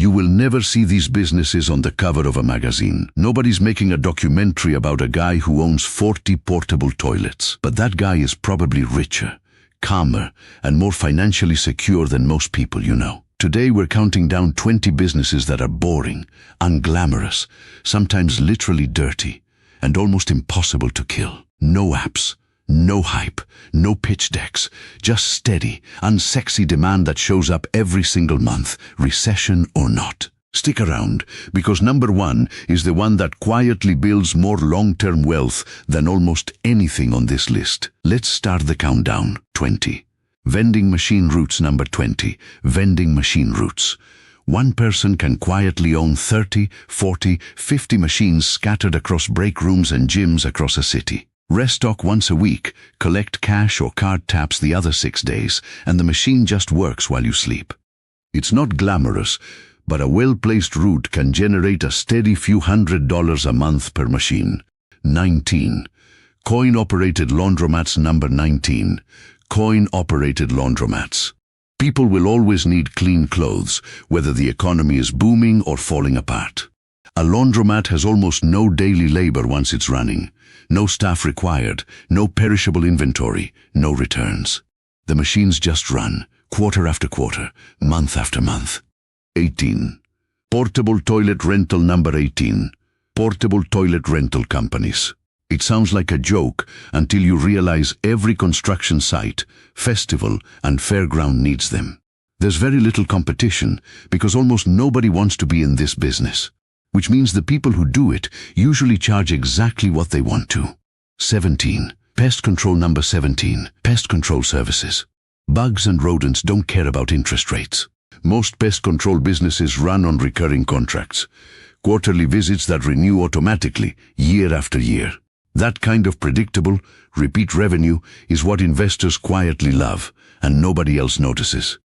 You will never see these businesses on the cover of a magazine. Nobody's making a documentary about a guy who owns 40 portable toilets. But that guy is probably richer, calmer, and more financially secure than most people you know. Today we're counting down 20 businesses that are boring, unglamorous, sometimes literally dirty, and almost impossible to kill. No apps, no hype, no pitch decks, just steady, unsexy demand that shows up every single month, recession or not. Stick around, because number one is the one that quietly builds more long-term wealth than almost anything on this list. Let's start the countdown. 20. Vending machine routes. Number 20. Vending machine routes. One person can quietly own 30, 40, 50 machines scattered across break rooms and gyms across a city. Restock once a week, collect cash or card taps the other 6 days, and the machine just works while you sleep. It's not glamorous, but a well-placed route can generate a steady few $100s a month per machine. 19. Coin-operated laundromats. Number 19. Coin-operated laundromats. People will always need clean clothes, whether the economy is booming or falling apart. A laundromat has almost no daily labor once it's running. No staff required, no perishable inventory, no returns. The machines just run, quarter after quarter, month after month. 18. Portable toilet rental. Number 18. Portable toilet rental companies. It sounds like a joke until you realize every construction site, festival, and fairground needs them. There's very little competition because almost nobody wants to be in this business, which means the people who do it usually charge exactly what they want to. 17. Pest control. Number 17. Pest control services. Bugs and rodents don't care about interest rates. Most pest control businesses run on recurring contracts, quarterly visits that renew automatically, year after year. That kind of predictable, repeat revenue is what investors quietly love, and nobody else notices.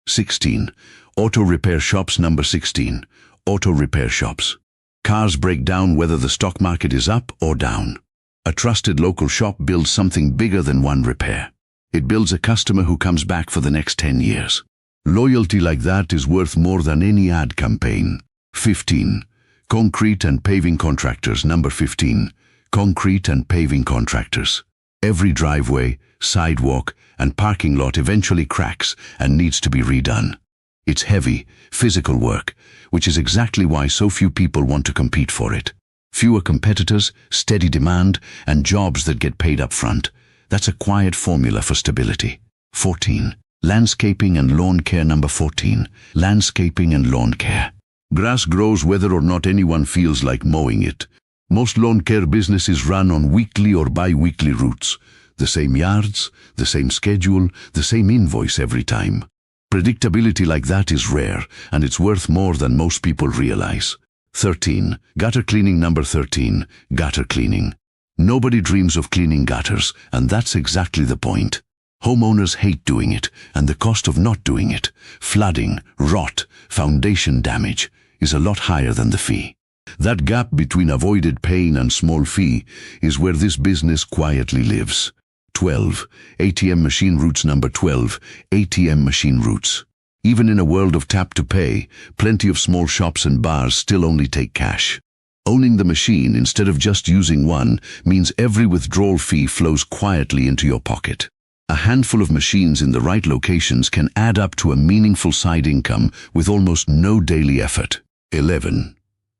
16. Auto repair shops. Number 16. Auto repair shops. Cars break down whether the stock market is up or down. A trusted local shop builds something bigger than one repair. It builds a customer who comes back for the next 10 years. Loyalty like that is worth more than any ad campaign. 15. Concrete and paving contractors. Number 15. Concrete and paving contractors. Every driveway, sidewalk, and parking lot eventually cracks and needs to be redone. It's heavy, physical work, which is exactly why so few people want to compete for it. Fewer competitors, steady demand, and jobs that get paid up front. That's a quiet formula for stability. 14. Landscaping and lawn care. Number 14. Landscaping and lawn care. Grass grows whether or not anyone feels like mowing it. Most lawn care businesses run on weekly or bi-weekly routes. The same yards, the same schedule, the same invoice every time. Predictability like that is rare, and it's worth more than most people realize. 13. Gutter cleaning. Number 13. Gutter cleaning. Nobody dreams of cleaning gutters, and that's exactly the point. Homeowners hate doing it, and the cost of not doing it, flooding, rot, foundation damage, is a lot higher than the fee. That gap between avoided pain and small fee is where this business quietly lives. 12. ATM machine routes. Number 12. ATM machine routes. Even in a world of tap to pay, plenty of small shops and bars still only take cash. Owning the machine instead of just using one means every withdrawal fee flows quietly into your pocket. A handful of machines in the right locations can add up to a meaningful side income with almost no daily effort. 11.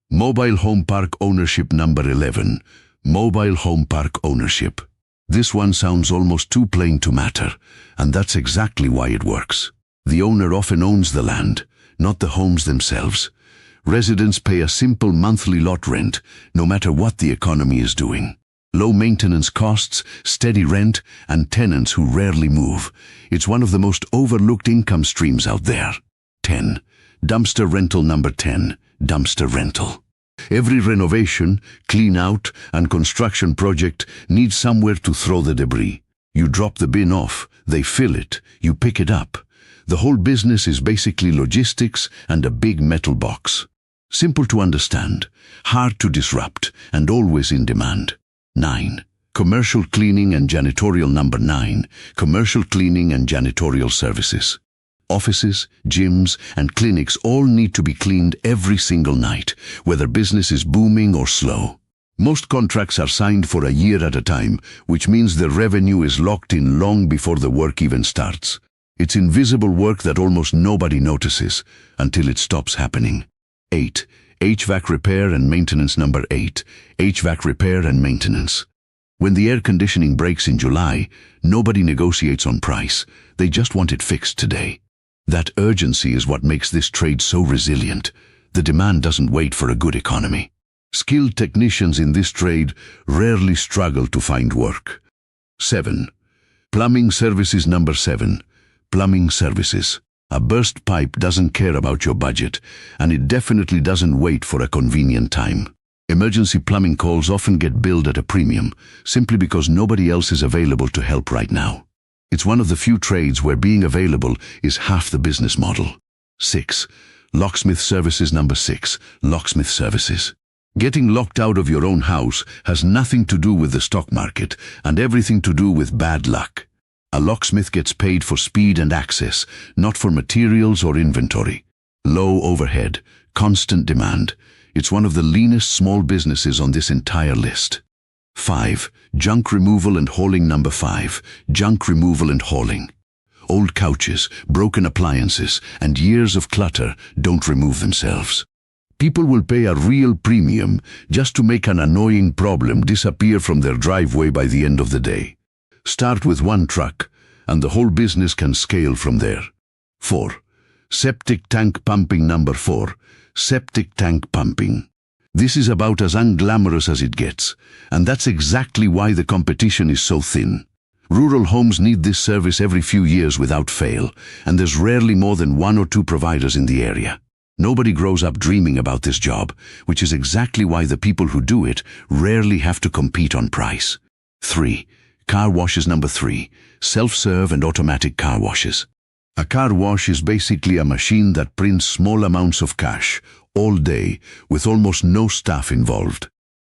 Mobile home park ownership. Number 11. Mobile home park ownership. This one sounds almost too plain to matter, and that's exactly why it works. The owner often owns the land, not the homes themselves. Residents pay a simple monthly lot rent, no matter what the economy is doing. Low maintenance costs, steady rent, and tenants who rarely move. It's one of the most overlooked income streams out there. 10. Dumpster rental. Number 10. Dumpster rental. Every renovation, clean out, and construction project needs somewhere to throw the debris. You drop the bin off, they fill it, you pick it up. The whole business is basically logistics and a big metal box. Simple to understand, hard to disrupt, and always in demand. 9. Commercial cleaning and janitorial. Number 9. Commercial cleaning and janitorial services. Offices, gyms, and clinics all need to be cleaned every single night, whether business is booming or slow. Most contracts are signed for a year at a time, which means the revenue is locked in long before the work even starts. It's invisible work that almost nobody notices until it stops happening. 8. HVAC repair and maintenance. Number 8. HVAC repair and maintenance. When the air conditioning breaks in July, nobody negotiates on price. They just want it fixed today. That urgency is what makes this trade so resilient. The demand doesn't wait for a good economy. Skilled technicians in this trade rarely struggle to find work. 7. Plumbing services. Number 7. Plumbing services. A burst pipe doesn't care about your budget, and it definitely doesn't wait for a convenient time. Emergency plumbing calls often get billed at a premium, simply because nobody else is available to help right now. It's one of the few trades where being available is half the business model. 6. Locksmith services. Number 6. Locksmith services. Getting locked out of your own house has nothing to do with the stock market and everything to do with bad luck. A locksmith gets paid for speed and access, not for materials or inventory. Low overhead, constant demand. It's one of the leanest small businesses on this entire list. 5. Junk removal and hauling. Number 5. Junk removal and hauling. Old couches, broken appliances, and years of clutter don't remove themselves. People will pay a real premium just to make an annoying problem disappear from their driveway by the end of the day. Start with one truck, and the whole business can scale from there. 4. Septic tank pumping. Number 4. Septic tank pumping. This is about as unglamorous as it gets, and that's exactly why the competition is so thin. Rural homes need this service every few years without fail, and there's rarely more than 1 or 2 providers in the area. Nobody grows up dreaming about this job, which is exactly why the people who do it rarely have to compete on price. 3. Car washes. Number 3. Self-serve and automatic car washes. A car wash is basically a machine that prints small amounts of cash all day with almost no staff involved.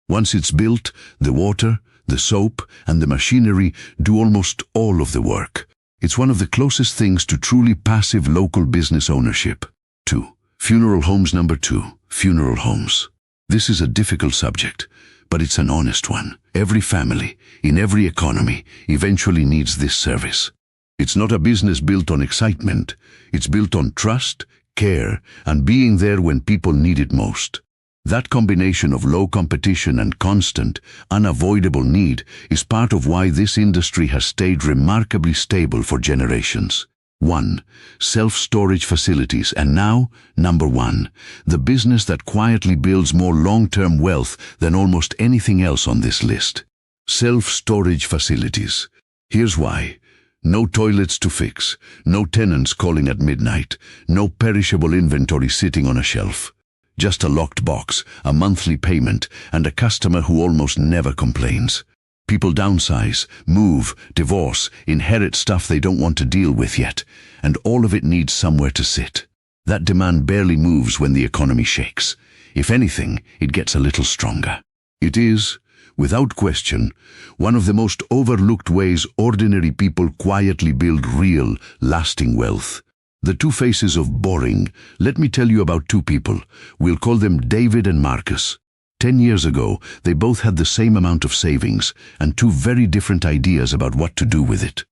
Once it's built, the water, the soap, and the machinery do almost all of the work. It's one of the closest things to truly passive local business ownership. 2. Funeral homes. Number 2. Funeral homes. This is a difficult subject, but it's an honest one. Every family, in every economy, eventually needs this service. It's not a business built on excitement. It's built on trust, care, and being there when people need it most. That combination of low competition and constant, unavoidable need is part of why this industry has stayed remarkably stable for generations. 1. Self-storage facilities. And now, number 1, the business that quietly builds more long-term wealth than almost anything else on this list. Self-storage facilities. Here's why. No toilets to fix, no tenants calling at midnight, no perishable inventory sitting on a shelf. Just a locked box, a monthly payment, and a customer who almost never complains. People downsize, move, divorce, inherit stuff they don't want to deal with yet, and all of it needs somewhere to sit. That demand barely moves when the economy shakes. If anything, it gets a little stronger. It is, without question, one of the most overlooked ways ordinary people quietly build real, lasting wealth. The two faces of boring. Let me tell you about 2 people. We'll call them David and Marcus. 10 years ago, they both had the same amount of savings and 2 very different ideas about what to do with it.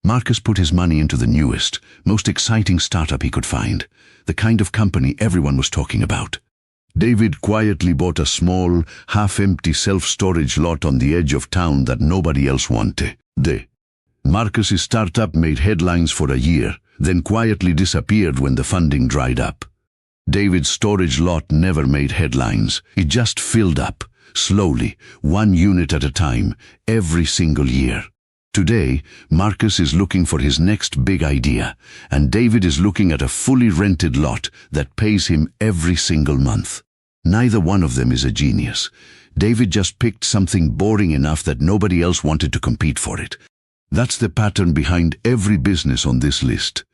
Marcus put his money into the newest, most exciting startup he could find, the kind of company everyone was talking about. David quietly bought a small, half-empty self-storage lot on the edge of town that nobody else wanted. Marcus's startup made headlines for a year, then quietly disappeared when the funding dried up. David's storage lot never made headlines. It just filled up, slowly, 1 unit at a time, every single year. Today, Marcus is looking for his next big idea, and David is looking at a fully rented lot that pays him every single month. Neither one of them is a genius. David just picked something boring enough that nobody else wanted to compete for it. That's the pattern behind every business on this list.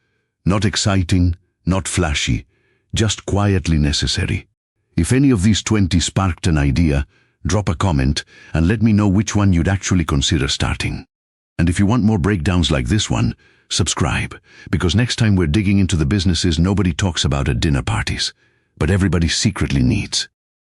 Not exciting, not flashy, just quietly necessary. If any of these 20 sparked an idea, drop a comment and let me know which one you'd actually consider starting. And if you want more breakdowns like this one, subscribe, because next time we're digging into the businesses nobody talks about at dinner parties, but everybody secretly needs.